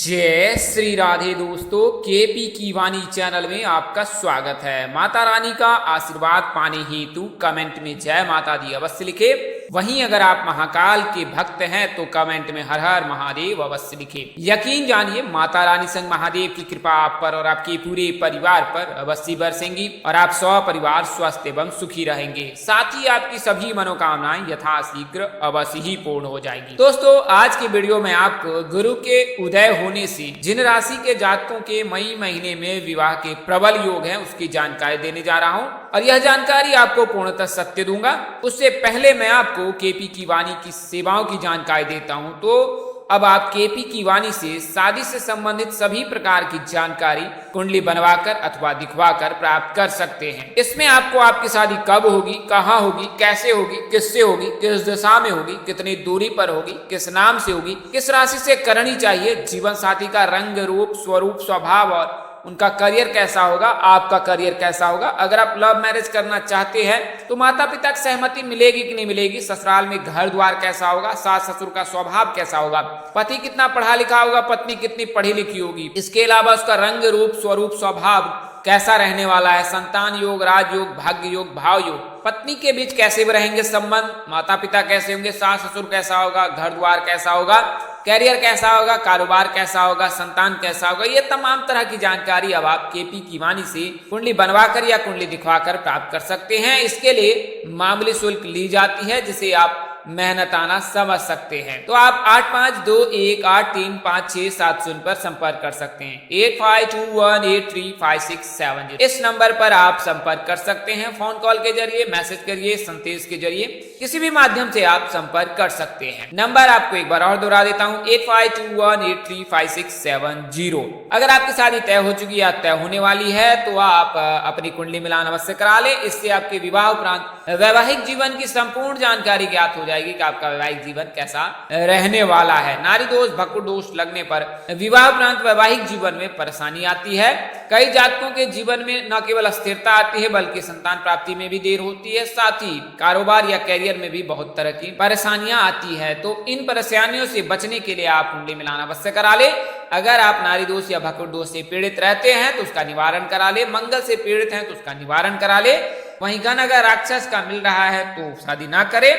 जय श्री राधे दोस्तों, केपी की वाणी चैनल में आपका स्वागत है। माता रानी का आशीर्वाद पाने हेतु कमेंट में जय माता दी अवश्य लिखे। वहीं अगर आप महाकाल के भक्त हैं तो कमेंट में हर हर महादेव अवश्य लिखे। यकीन जानिए माता रानी संग महादेव की कृपा आप पर और आपके पूरे परिवार पर अवश्य बरसेंगी और आप सपरिवार स्वस्थ एवं सुखी रहेंगे। साथ ही आपकी सभी मनोकामनाएं यथाशीघ्र अवश्य ही पूर्ण हो जाएंगी। दोस्तों, आज की वीडियो में आपको गुरु के उदय होने से जिन राशि के जातकों के मई महीने में विवाह के प्रबल योग हैं उसकी जानकारी देने जा रहा हूं और यह जानकारी आपको पूर्णतः सत्य दूंगा। उससे पहले मैं आपको केपी की वाणी की सेवाओं की जानकारी देता हूं। तो अब आप केपी की वाणी से शादी से संबंधित सभी प्रकार की जानकारी कुंडली बनवाकर अथवा दिखवाकर प्राप्त कर सकते हैं। इसमें आपको आपकी शादी कब होगी, कहाँ होगी, कैसे होगी, किससे होगी, किस दिशा में होगी, कितनी दूरी पर होगी, किस नाम से होगी, किस राशि से करनी चाहिए, जीवन साथी का रंग रूप स्वरूप स्वभाव और उनका करियर कैसा होगा, आपका करियर कैसा होगा, अगर आप लव मैरिज करना चाहते हैं तो माता पिता की सहमति मिलेगी कि नहीं मिलेगी, ससुराल में घर द्वार कैसा होगा, सास ससुर का स्वभाव कैसा होगा, पति कितना पढ़ा लिखा होगा, पत्नी कितनी पढ़ी लिखी होगी, इसके अलावा उसका रंग रूप स्वरूप स्वभाव कैसा रहने वाला है, संतान योग, राजयोग, भाग्य योग, भाव योग, पत्नी के बीच कैसे रहेंगे संबंध, माता पिता कैसे होंगे, सास ससुर कैसा होगा, घर द्वार कैसा होगा, कैरियर कैसा होगा, कारोबार कैसा होगा, संतान कैसा होगा, ये तमाम तरह की जानकारी अब आप केपी की वाणी से कुंडली बनवाकर या कुंडली दिखवाकर प्राप्त कर सकते हैं। इसके लिए मामूली शुल्क ली जाती है जिसे आप मेहनताना समझ सकते हैं। तो आप 8521835670 पर संपर्क कर सकते हैं। 8521835670 इस नंबर पर आप संपर्क कर सकते हैं। फोन कॉल के जरिए, मैसेज करिए, संदेश के जरिए, किसी भी माध्यम से आप संपर्क कर सकते हैं। नंबर आपको एक बार और दोहरा देता हूँ, 8521835670। अगर आपकी शादी तय हो चुकी या तय होने वाली है तो आप अपनी कुंडली मिलान अवश्य करा ले। इससे आपके विवाह उपरांत वैवाहिक जीवन की संपूर्ण जानकारी ज्ञात हो जाएगी कि आपका वैवाहिक जीवन कैसा रहने वाला है। नारी दोष, भक्कुर दोष लगने पर विवाह उपरांत वैवाहिक जीवन में परेशानी आती है। कई जातकों के जीवन में न केवल अस्थिरता आती है बल्कि संतान प्राप्ति में भी देर होती है। साथ ही कारोबार या कैरियर में भी बहुत तरह की परेशानियां आती है। तो इन परेशानियों से बचने के लिए आप कुंडली मिलान अवश्य करा ले। अगर आप नारी दोष या भक्कुर दोष से पीड़ित रहते हैं तो उसका निवारण करा ले। मंगल से पीड़ित हैं तो उसका निवारण करा ले। वहीं गण अगर राक्षस का मिल रहा है तो शादी ना करे,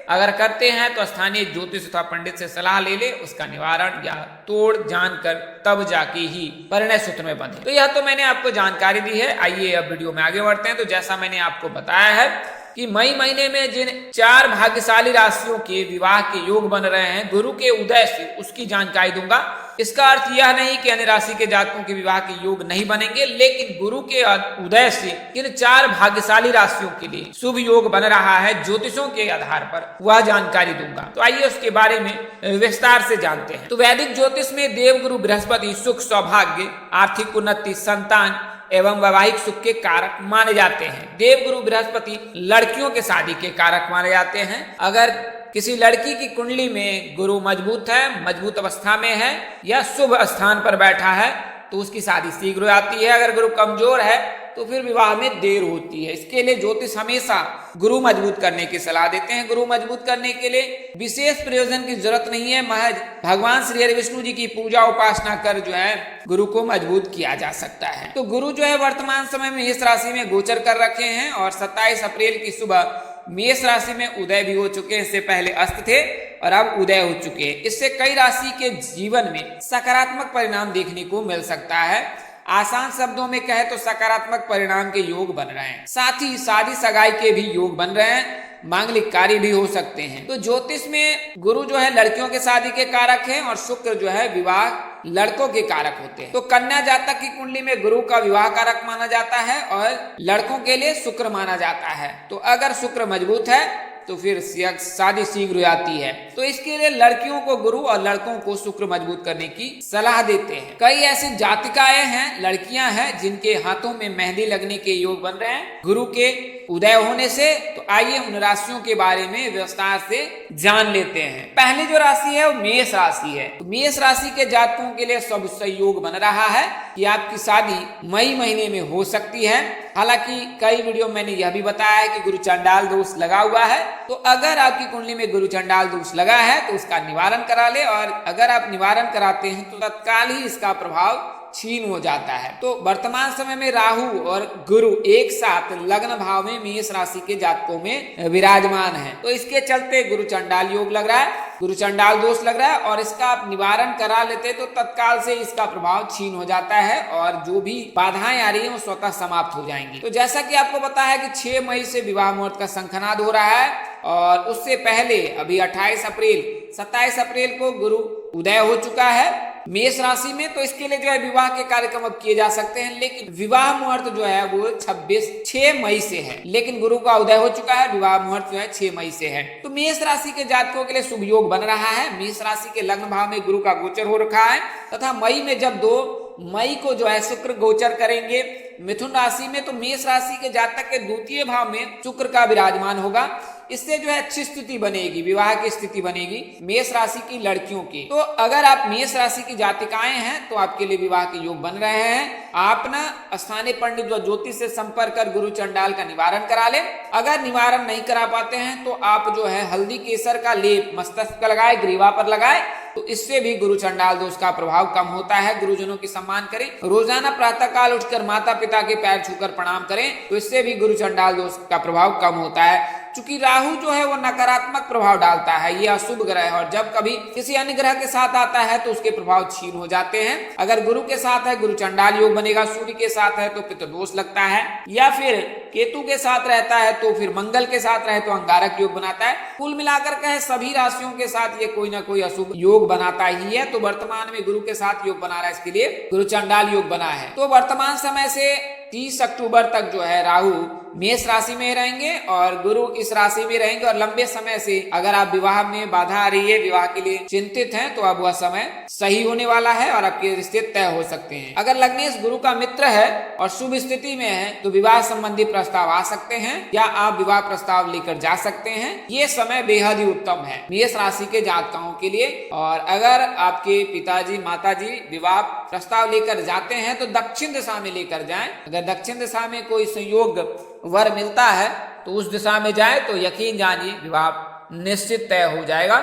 अगर करते हैं तो स्थानीय ज्योतिष तथा पंडित से सलाह ले ले, उसका निवारण या तोड़ जानकर तब जाके ही परिणय सूत्र में बंधे। तो यह तो मैंने आपको जानकारी दी है। आइए अब वीडियो में आगे बढ़ते हैं। तो जैसा मैंने आपको बताया है कि मई महीने में जिन 4 भाग्यशाली राशियों के विवाह के योग बन रहे हैं गुरु के उदय से, उसकी जानकारी दूंगा। इसका अर्थ यह नहीं कि अन्य राशि के जातकों के विवाह के योग नहीं बनेंगे, लेकिन गुरु के उदय से इन 4 भाग्यशाली राशियों के लिए शुभ योग बन रहा है ज्योतिषों के आधार पर, वह जानकारी दूंगा। तो आइए उसके बारे में विस्तार से जानते हैं। तो वैदिक ज्योतिष में देवगुरु बृहस्पति सुख, सौभाग्य, आर्थिक उन्नति, संतान एवं वैवाहिक सुख के कारक माने जाते हैं। देवगुरु बृहस्पति लड़कियों के शादी के कारक माने जाते हैं। अगर किसी लड़की की कुंडली में गुरु मजबूत है, मजबूत अवस्था में है या शुभ स्थान पर बैठा है तो उसकी शादी शीघ्र आती है। अगर गुरु कमजोर है तो फिर विवाह में देर होती है। इसके लिए ज्योतिष हमेशा गुरु मजबूत करने की सलाह देते हैं। गुरु मजबूत करने के लिए विशेष प्रयोजन की जरूरत नहीं है, महज भगवान श्री हरि विष्णु जी की पूजा उपासना कर जो है गुरु को मजबूत किया जा सकता है। तो गुरु जो है वर्तमान समय में इस राशि में गोचर कर रखे हैं और 27 अप्रैल की सुबह मेष राशि में उदय भी हो चुके हैं। इससे पहले अस्त थे और अब उदय हो चुके हैं। इससे कई राशि के जीवन में सकारात्मक परिणाम देखने को मिल सकता है। आसान शब्दों में कहे तो सकारात्मक परिणाम के योग बन रहे हैं। साथ ही शादी सगाई के भी योग बन रहे हैं। मांगलिक कार्य भी हो सकते हैं। तो ज्योतिष में गुरु जो है लड़कियों के शादी के कारक हैं और शुक्र जो है विवाह लड़कों के कारक होते हैं। तो कन्या जातक की कुंडली में गुरु का विवाह कारक माना जाता है और लड़कों के लिए शुक्र माना जाता है। तो अगर शुक्र मजबूत है तो फिर शादी शीघ्र आती है। तो इसके लिए लड़कियों को गुरु और लड़कों को शुक्र मजबूत करने की सलाह देते हैं। कई ऐसी जातिकाएं हैं, लड़कियां हैं जिनके हाथों में मेहंदी लगने के योग बन रहे हैं। गुरु के उदय होने से। तो आइए उन राशियों के बारे में विस्तार से जान लेते हैं। पहली जो राशि है वो मेष राशि है। तो मेष राशि के जातकों के लिए शुभ संयोग बन रहा है कि आपकी शादी मई महीने में हो सकती है। हालांकि कई वीडियो मैंने यह भी बताया है कि गुरु चंडाल दोष लगा हुआ है, तो अगर आपकी कुंडली में गुरु चंडाल दोष लगा है तो उसका निवारण करा ले, और अगर आप निवारण कराते हैं तो तत्काल ही इसका प्रभाव क्षीण हो जाता है। तो वर्तमान समय में राहु और गुरु एक साथ लग्न भाव में मेष राशि के जातकों में विराजमान है, तो इसके चलते गुरु चंडाल योग लग रहा है, गुरु चंडाल दोष लग रहा है, और इसका आप निवारण करा लेते तो तत्काल से इसका प्रभाव क्षीण हो जाता है और जो भी बाधाएं आ रही है वो स्वतः समाप्त हो जाएंगी। तो जैसा कि आपको पता है कि 6 मई से विवाह मुहूर्त का शंखनाद हो रहा है, और उससे पहले अभी 28 अप्रैल 27 अप्रैल को गुरु उदय हो चुका है मेष राशि में। तो इसके लिए जो है विवाह के कार्यक्रम अब किए जा सकते हैं, लेकिन विवाह मुहूर्त जो है वो 6 मई से है, लेकिन गुरु का उदय हो चुका है, विवाह मुहूर्त जो है 6 मई से है। तो मेष राशि के जातकों के लिए शुभ योग बन रहा है। मेष राशि के लग्न भाव में गुरु का गोचर हो रखा है, तथा मई में जब 2 मई को जो है शुक्र गोचर करेंगे मिथुन राशि में, तो मेष राशि के जातक के द्वितीय भाव में शुक्र का विराजमान होगा। इससे जो है अच्छी स्थिति बनेगी, विवाह की स्थिति बनेगी मेष राशि की लड़कियों की। तो अगर आप मेष राशि की जातिकाएं हैं तो आपके लिए विवाह के योग बन रहे हैं। आप ना स्थानीय पंडित जो ज्योतिष से संपर्क कर गुरु चंडाल का निवारण करा लें। अगर निवारण नहीं करा पाते हैं तो आप जो है हल्दी केसर का लेप मस्तक पर लगाए, ग्रीवा पर लगाए, तो इससे भी गुरु चंडाल दोष का प्रभाव कम होता है। गुरुजनों की सम्मान करें, रोजाना प्रातः काल उठकर माता पिता के पैर छूकर प्रणाम करें, तो इससे भी गुरु चंडाल दोष का प्रभाव कम होता है। चूंकि राहु जो है वो नकारात्मक प्रभाव डालता है, ये अशुभ ग्रह है, और जब कभी किसी अन्य ग्रह के साथ आता है तो उसके प्रभाव क्षीण हो जाते हैं। अगर गुरु के साथ है गुरु चंडाल योग बनेगा, सूर्य के साथ है तो पितृदोष लगता है, या फिर केतु के साथ रहता है तो फिर मंगल के साथ रहे तो अंगारक योग बनाता है। कुल मिलाकर कहे सभी राशियों के साथ ये कोई ना कोई अशुभ योग बनाता ही है। तो वर्तमान में गुरु के साथ योग बना रहा है, इसके लिए गुरु चंडाल योग बना है। तो वर्तमान समय से 30 अक्टूबर तक जो है राहु मेष राशि में रहेंगे और गुरु इस राशि में रहेंगे, और लंबे समय से अगर आप विवाह में बाधा आ रही है, विवाह के लिए चिंतित हैं, तो अब वह समय सही होने वाला है और आपके रिश्ते तय हो सकते हैं। अगर लग्नेश गुरु का मित्र है और शुभ स्थिति में है तो विवाह संबंधी प्रस्ताव आ सकते हैं, या आप विवाह प्रस्ताव लेकर जा सकते हैं। ये समय बेहद ही उत्तम है मेष राशि के जातकों के लिए। और अगर आपके पिताजी माताजी विवाह प्रस्ताव लेकर जाते हैं तो दक्षिण दिशा में लेकर जाएं। अगर दक्षिण दिशा में कोई संयोग वर मिलता है तो उस दिशा में जाए तो यकीन जानिए विवाह निश्चित तय हो जाएगा।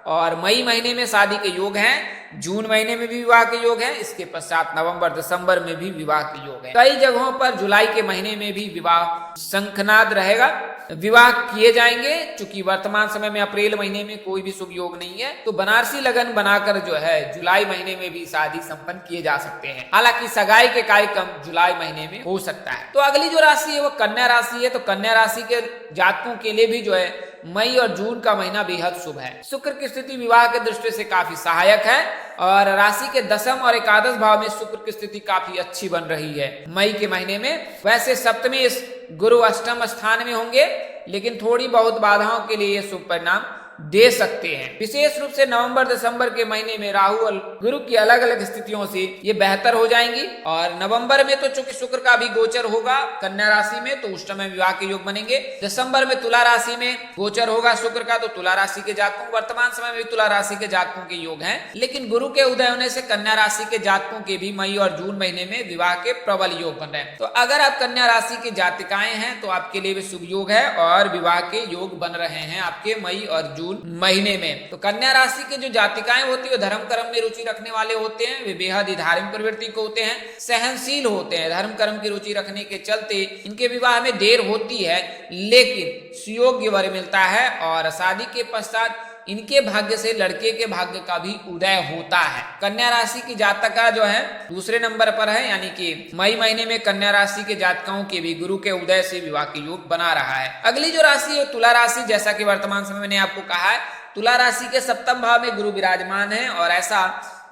और मई महीने में शादी के योग हैं, जून महीने में भी विवाह के योग हैं, इसके पश्चात नवंबर दिसंबर में भी विवाह के योग हैं। कई जगहों पर जुलाई के महीने में भी विवाह शंखनाद रहेगा, विवाह किए जाएंगे। चूंकि वर्तमान समय में अप्रैल महीने में कोई भी शुभ योग नहीं है, तो बनारसी लगन बनाकर जो है जुलाई महीने में भी शादी संपन्न किए जा सकते हैं। हालांकि सगाई के कार्यक्रम जुलाई महीने में हो सकता है। तो अगली जो राशि है वो कन्या राशि है। तो कन्या राशि के जातकों के लिए भी जो है मई और जून का महीना बेहद शुभ है। शुक्र की स्थिति विवाह के दृष्टि से काफी सहायक है, और राशि के 10वें और एकादश भाव में शुक्र की स्थिति काफी अच्छी बन रही है मई के महीने में। वैसे सप्तमी इस गुरु अष्टम स्थान में होंगे, लेकिन थोड़ी बहुत बाधाओं के लिए ये शुभ परिणाम दे सकते हैं। विशेष रूप से नवंबर दिसंबर के महीने में राहु और गुरु की अलग अलग स्थितियों से ये बेहतर हो जाएंगी। और नवंबर में तो चूंकि शुक्र का भी गोचर होगा कन्या राशि में, तो उस समय विवाह के योग बनेंगे। दिसंबर में तुला राशि में गोचर होगा शुक्र का, तो तुला राशि के जातकों वर्तमान समय में भी तुला राशि के जातकों के योग हैं। लेकिन गुरु के उदय होने से कन्या राशि के जातकों के भी मई और जून महीने में विवाह के प्रबल योग बन रहे हैं। तो अगर आप कन्या राशि की जातिकाएं हैं तो आपके लिए भी शुभ योग है और विवाह के योग बन रहे हैं आपके मई और जून महीने में। तो कन्या राशि के जो जातिकाएं होती है धर्म कर्म में रुचि रखने वाले होते हैं, वे बेहद ही धार्मिक प्रवृत्ति को होते हैं, सहनशील होते हैं। धर्म कर्म की रुचि रखने के चलते इनके विवाह में देर होती है, लेकिन सुयोग्य वर मिलता है और शादी के पश्चात इनके भाग्य से लड़के के भाग्य का भी उदय होता है। कन्या राशि की जातका जो है दूसरे नंबर पर है, यानी कि मई महीने में कन्या राशि के जातकों के भी गुरु के उदय से विवाह के योग बना रहा है। अगली जो राशि है तुला राशि। जैसा कि वर्तमान समय मैंने आपको कहा है तुला राशि के 7वें भाव में गुरु विराजमान है, और ऐसा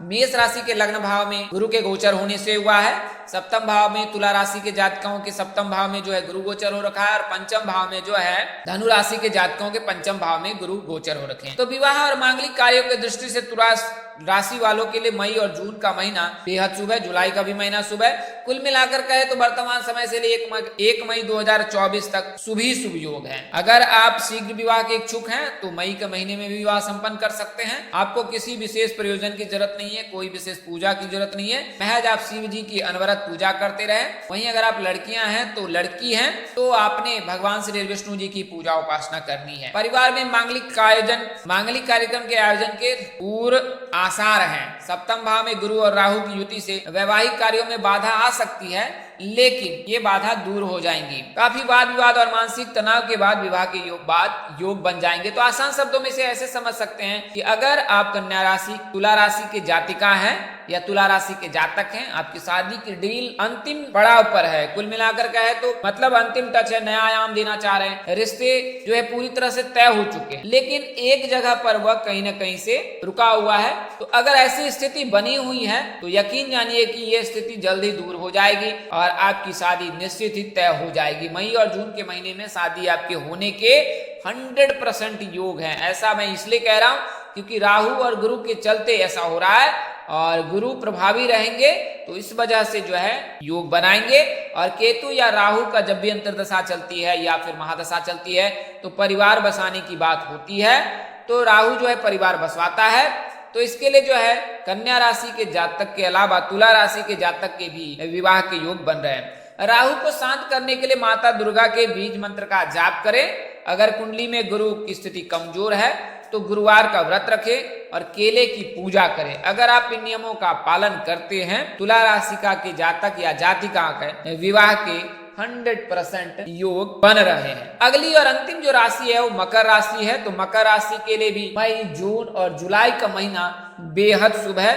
मेष राशि के लग्न भाव में गुरु के गोचर होने से हुआ है। सप्तम भाव में तुला राशि के जातकों के सप्तम भाव में जो है गुरु गोचर हो रखा है और पंचम भाव में जो है धनु राशि के जातकों के पंचम भाव में गुरु गोचर हो रखे हैं। तो विवाह और मांगलिक कार्यों की दृष्टि से तुला राशि वालों के लिए मई और जून का महीना बेहद शुभ है, जुलाई का भी महीना शुभ है। कुल मिलाकर कहे तो वर्तमान समय से लिए 1 मई 2024 तक शुभ ही शुभ योग है। अगर आप शीघ्र विवाह के इच्छुक हैं तो मई के महीने में भी विवाह संपन्न कर सकते हैं। आपको किसी विशेष प्रयोजन की जरूरत नहीं है, कोई विशेष पूजा की जरूरत नहीं है, महज आप शिव जी की अनवरत पूजा करते रहे। वहीं अगर आप लड़कियां हैं तो लड़की हैं तो आपने भगवान श्री विष्णु जी की पूजा उपासना करनी है। परिवार में मांगलिक कार्यक्रम के आयोजन के पूर्व आसार हैं। सप्तम भाव में गुरु और राहु की युति से वैवाहिक कार्यों में बाधा आ सकती है, लेकिन ये बाधा दूर हो जाएंगी। काफी वाद विवाद और मानसिक तनाव के बाद विवाह के योग बन जाएंगे। तो आसान शब्दों में से ऐसे समझ सकते हैं कि अगर आप कन्या राशि तुला राशि के जातिका हैं या तुला राशि के जातक हैं, आपकी शादी की डील अंतिम पड़ाव पर है। कुल मिलाकर कहे तो मतलब अंतिम टच है, नया आयाम देना चाह रहे हैं, रिश्ते जो है पूरी तरह से तय हो चुके हैं, लेकिन एक जगह पर वह कहीं न कहीं से रुका हुआ है। तो अगर ऐसी स्थिति बनी हुई है तो यकीन जानिए कि यह स्थिति जल्दी दूर हो जाएगी और आपकी शादी निश्चित ही तय हो जाएगी। मई और जून के महीने में शादी आपके होने के 100% योग है। ऐसा मैं इसलिए कह रहा हूं क्योंकि राहु और गुरु के चलते ऐसा हो रहा है और गुरु प्रभावी रहेंगे तो इस वजह से जो है योग बनाएंगे। और केतु या राहु का जब भी अंतर्दशा चलती है या फिर महादशा चलती है तो परिवार बसाने की बात होती है, तो राहु जो है परिवार बसवाता है। तो इसके लिए जो है कन्या राशि के जातक के अलावा तुला राशि के जातक के भी विवाह के योग बन रहे हैं। राहु को शांत करने के लिए माता दुर्गा के बीज मंत्र का जाप करें। अगर कुंडली में गुरु की स्थिति कमजोर है तो गुरुवार का व्रत रखें और केले की पूजा करें। अगर आप इन नियमों का पालन करते हैं तुला राशि का के जातक या जातिका के विवाह के 100% योग बन रहे हैं। अगली और अंतिम जो राशि है वो मकर राशि है। तो मकर राशि के लिए भी मई, जून और जुलाई का महीना बेहद शुभ है,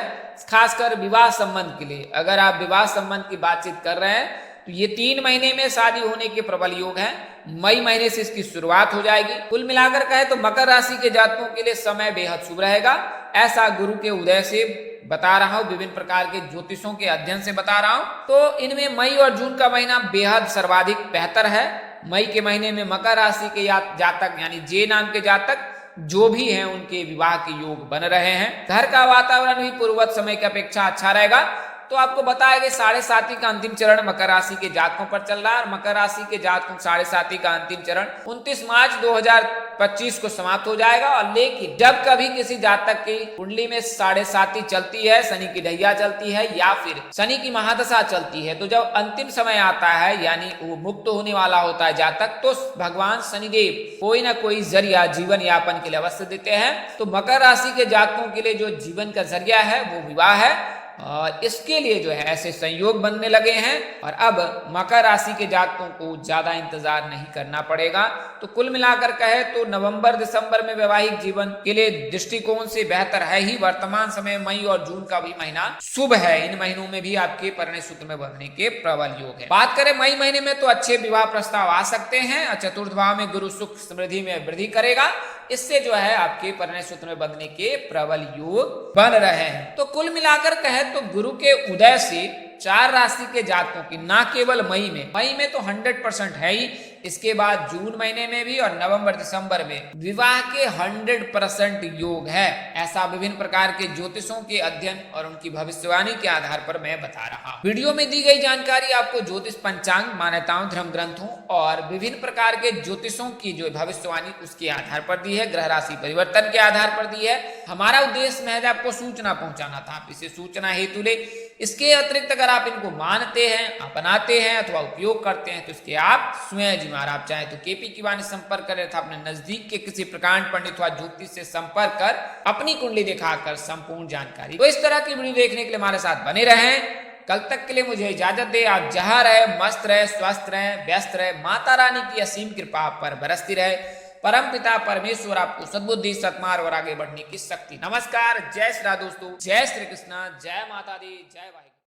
खासकर विवाह संबंध के लिए। अगर आप विवाह संबंध की बातचीत कर रहे हैं तो ये 3 महीने में शादी होने के प्रबल योग हैं। मई महीने से इसकी शुरुआत हो जाएगी। कुल मिलाकर कहे तो मकर राशि के जातकों के लिए समय बेहद शुभ रहेगा। ऐसा गुरु के उदय से बता रहा हूं, विभिन्न प्रकार के ज्योतिषों के अध्ययन से बता रहा हूं। तो इनमें मई और जून का महीना बेहद सर्वाधिक बेहतर है। मई के महीने में मकर राशि के जातक यानी जे नाम के जातक जो भी हैं उनके विवाह के योग बन रहे हैं। घर का वातावरण भी पूर्ववत समय की अपेक्षा अच्छा रहेगा। तो आपको बताया कि 7.5 का अंतिम चरण मकर राशि के जातकों पर चल रहा है और मकर राशि के जातकों 7.5 का अंतिम चरण 29 मार्च 2025 को समाप्त हो जाएगा। और लेकिन जब कभी किसी जातक की कुंडली में 7.5 चलती है, शनि की ढैया चलती है या फिर शनि की महादशा चलती है, तो जब अंतिम समय आता है यानी वो मुक्त होने वाला होता है जातक, तो भगवान शनिदेव कोई ना कोई जरिया जीवन यापन के लिए अवश्य देते हैं। तो मकर राशि के जातकों के लिए जो जीवन का जरिया है वो विवाह है और इसके लिए जो है ऐसे संयोग बनने लगे हैं और अब मकर राशि के जातकों को ज्यादा इंतजार नहीं करना पड़ेगा। तो कुल मिलाकर कहे तो नवंबर दिसंबर में वैवाहिक जीवन के लिए दृष्टिकोण से बेहतर है ही। वर्तमान समय मई और जून का भी महीना शुभ है। इन महीनों में भी आपके परिणय सूत्र में बनने के प्रबल योग है। बात करें मई महीने में तो अच्छे विवाह प्रस्ताव आ सकते हैं। चतुर्थ भाव में गुरु सुख समृद्धि में वृद्धि करेगा, इससे जो है आपके परिणय सूत्र में बंधने के प्रबल योग बन रहे हैं। तो कुल मिलाकर कहे तो गुरु के उदय से 4 राशि के जातकों की ना केवल मई में तो 100% है ही, इसके बाद जून महीने में भी और नवंबर दिसंबर में विवाह के 100% योग है। ऐसा विभिन्न प्रकार के ज्योतिषों के अध्ययन और उनकी भविष्यवाणी के आधार पर मैं बता रहा हूँ। वीडियो में दी गई जानकारी आपको ज्योतिष पंचांग, मान्यताओं, धर्म ग्रंथों और विभिन्न प्रकार के ज्योतिषों की जो भविष्यवाणी उसके आधार पर दी है, ग्रह राशि परिवर्तन के आधार पर दी है। हमारा उद्देश्य महज आपको सूचना पहुंचाना था, आप इसे सूचना हेतु ले। इसके अतिरिक्त अगर आप इनको मानते हैं, अपनाते हैं अथवा उपयोग करते हैं तो इसके आप स्वयं जिम्मेदार। आप चाहे तो केपी की वाणी संपर्क करें अथवा अपने नजदीक के किसी प्रकांड पंडित व ज्योतिष से संपर्क कर अपनी कुंडली दिखाकर संपूर्ण जानकारी। तो इस तरह की वीडियो देखने के लिए हमारे साथ बने रहें। कल तक के लिए मुझे इजाजत दे। आप जहां रहे मस्त रहे, स्वस्थ रहे, व्यस्त रहे, माता रानी की असीम कृपा आप पर बरसती रहे। परम पिता परमेश्वर आपको सद्बुद्धि, सत्मार्ग और आगे बढ़ने की शक्ति। नमस्कार, जय श्री राम दोस्तों, जय श्री कृष्णा, जय माता दी, जय वाहिगुरु।